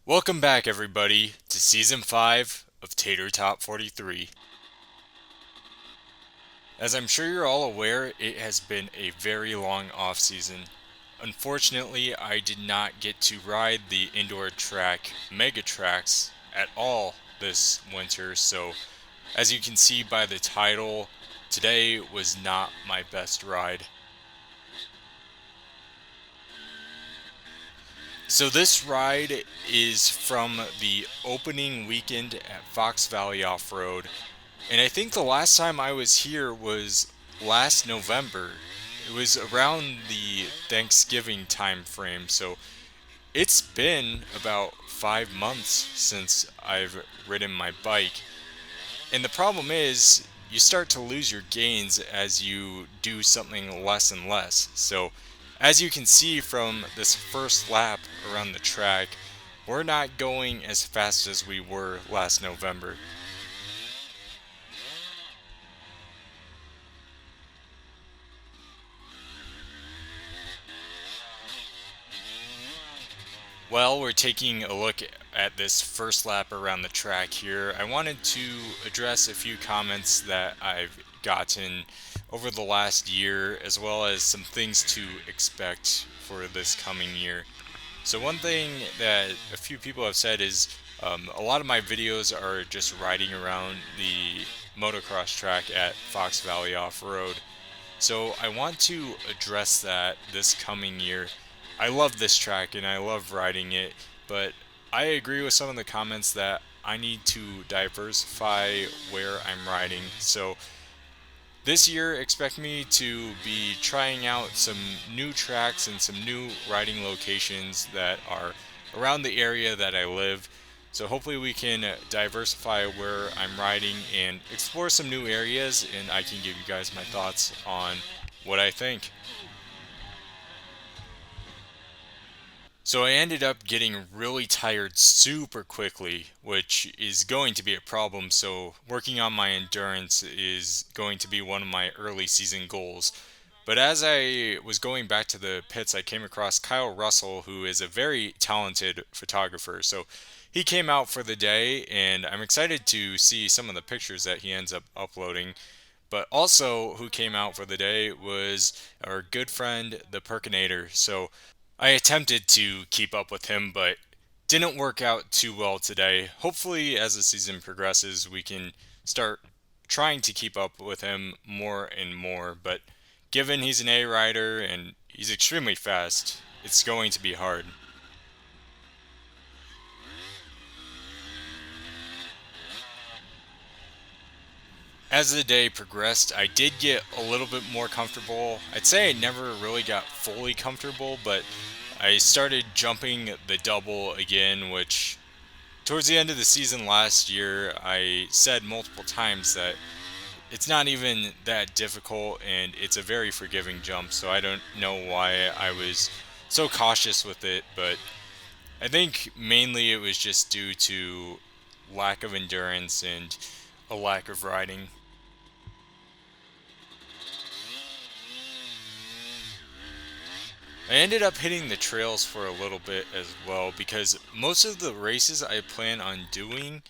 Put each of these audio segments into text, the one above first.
Welcome back, everybody, to Season 5 of Tater Top 43. As I'm sure you're all aware, it has been a very long off season. Unfortunately, I did not get to ride the indoor track Mega Tracks at all this winter, so as you can see by the title, today was not my best ride. So this ride is from the opening weekend at Fox Valley Off-Road. And I think the last time I was here was last November. It was around the Thanksgiving time frame. So it's been about 5 months since I've ridden my bike. And the problem is, you start to lose your gains as you do something less and less. So, as you can see from this first lap around the track, we're not going as fast as we were last November. While we're taking a look at this first lap around the track here, I wanted to address a few comments that I've gotten over the last year, as well as some things to expect for this coming year. So one thing that a few people have said is a lot of my videos are just riding around the motocross track at Fox Valley Off-Road. So I want to address that this coming year. I love this track and I love riding it, but I agree with some of the comments that I need to diversify where I'm riding. So this year, expect me to be trying out some new tracks and some new riding locations that are around the area that I live. So hopefully we can diversify where I'm riding and explore some new areas, and I can give you guys my thoughts on what I think. So I ended up getting really tired super quickly, which is going to be a problem. So working on my endurance is going to be one of my early season goals. But as I was going back to the pits, I came across Kyle Russell, who is a very talented photographer. So he came out for the day, and I'm excited to see some of the pictures that he ends up uploading. But also, who came out for the day was our good friend, the Perkinator. So I attempted to keep up with him, but didn't work out too well today. Hopefully, as the season progresses, we can start trying to keep up with him more and more. But given he's an A rider and he's extremely fast, it's going to be hard. As the day progressed, I did get a little bit more comfortable. I'd say I never really got fully comfortable, but I started jumping the double again, which towards the end of the season last year, I said multiple times that it's not even that difficult and it's a very forgiving jump. So I don't know why I was so cautious with it, but I think mainly it was just due to lack of endurance and a lack of riding. I ended up hitting the trails for a little bit as well because most of the races I plan on doing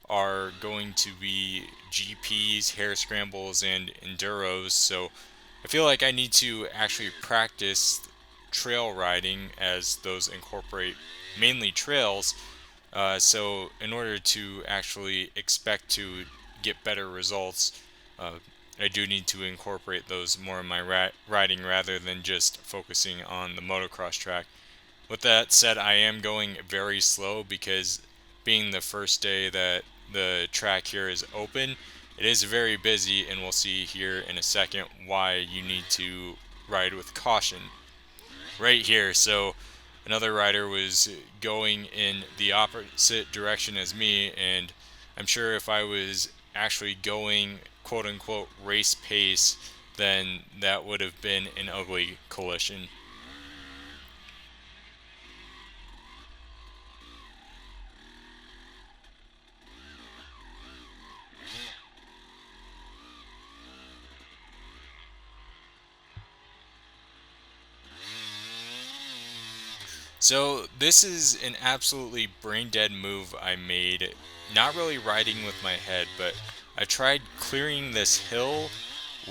are going to be GPs, hare scrambles, and enduros. So I feel like I need to actually practice trail riding as those incorporate mainly trails. So in order to actually expect to get better results, uh, I do need to incorporate those more in my riding rather than just focusing on the motocross track. With that said, I am going very slow because being the first day that the track here is open, it is very busy, and we'll see here in a second why you need to ride with caution. Right here, so another rider was going in the opposite direction as me, and I'm sure if I was actually going quote unquote race pace, then that would have been an ugly collision. So this is an absolutely brain dead move I made. Not really riding with my head, but I tried clearing this hill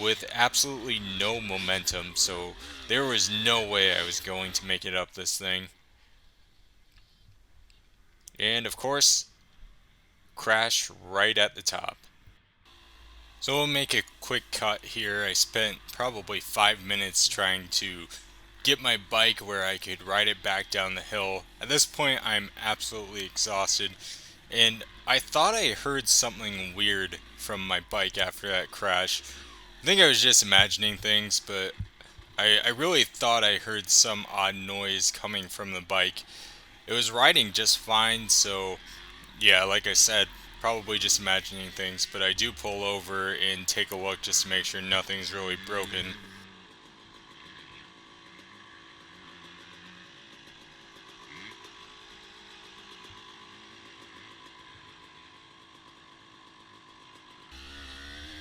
with absolutely no momentum. So there was no way I was going to make it up this thing. And of course, crash right at the top. So we'll make a quick cut here. I spent probably 5 minutes trying to get my bike where I could ride it back down the hill. At this point, I'm absolutely exhausted, and I thought I heard something weird from my bike after that crash. I think I was just imagining things, but I really thought I heard some odd noise coming from the bike. It was riding just fine, so yeah, like I said, probably just imagining things, but I do pull over and take a look just to make sure nothing's really broken.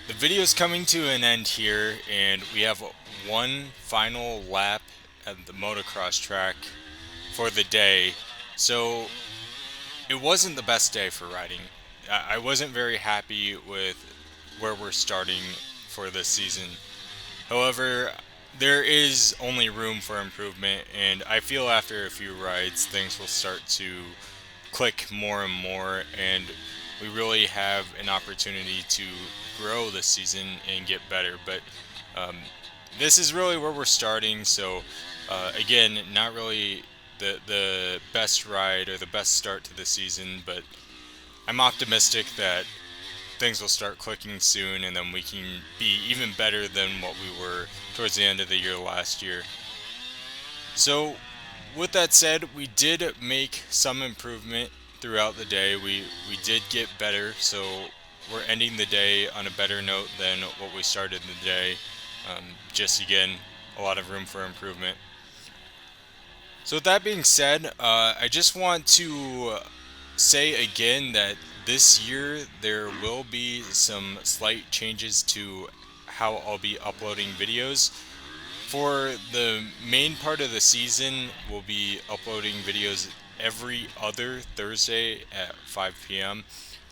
The video's coming to an end here, and we have one final lap at the motocross track for the day. So it wasn't the best day for riding. I wasn't very happy with where we're starting for this season. However, there is only room for improvement, and I feel after a few rides, things will start to click more and more, and we really have an opportunity to grow this season and get better. But um, this is really where we're starting. So again, not really the best ride or the best start to the season, but I'm optimistic that things will start clicking soon, and then we can be even better than what we were towards the end of the year last year. So, with that said, we did make some improvement throughout the day. We did get better, so we're ending the day on a better note than what we started the day. Just again, a lot of room for improvement. So, with that being said, I just want to say again that this year there will be some slight changes to how I'll be uploading videos. For the main part of the season, we'll be uploading videos every other Thursday at 5 p.m.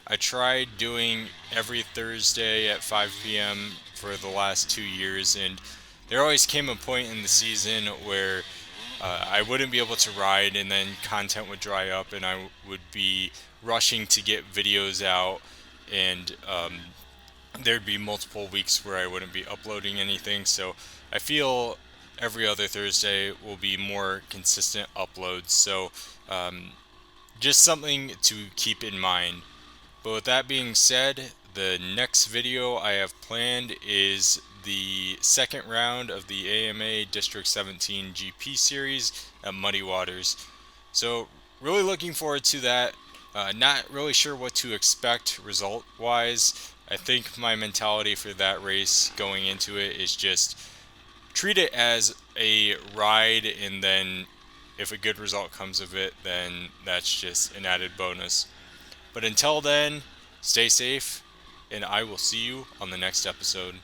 I tried doing every Thursday at 5 p.m. for the last 2 years, and there always came a point in the season where I wouldn't be able to ride, and then content would dry up, and I would be rushing to get videos out, and there'd be multiple weeks where I wouldn't be uploading anything. So I feel every other Thursday will be more consistent uploads. So just something to keep in mind. But with that being said, the next video I have planned is the second round of the AMA District 17 GP series at Muddy Waters. So really looking forward to that. Not really sure what to expect result wise. I think my mentality for that race going into it is just treat it as a ride, and then if a good result comes of it, then that's just an added bonus. But until then, stay safe, and I will see you on the next episode.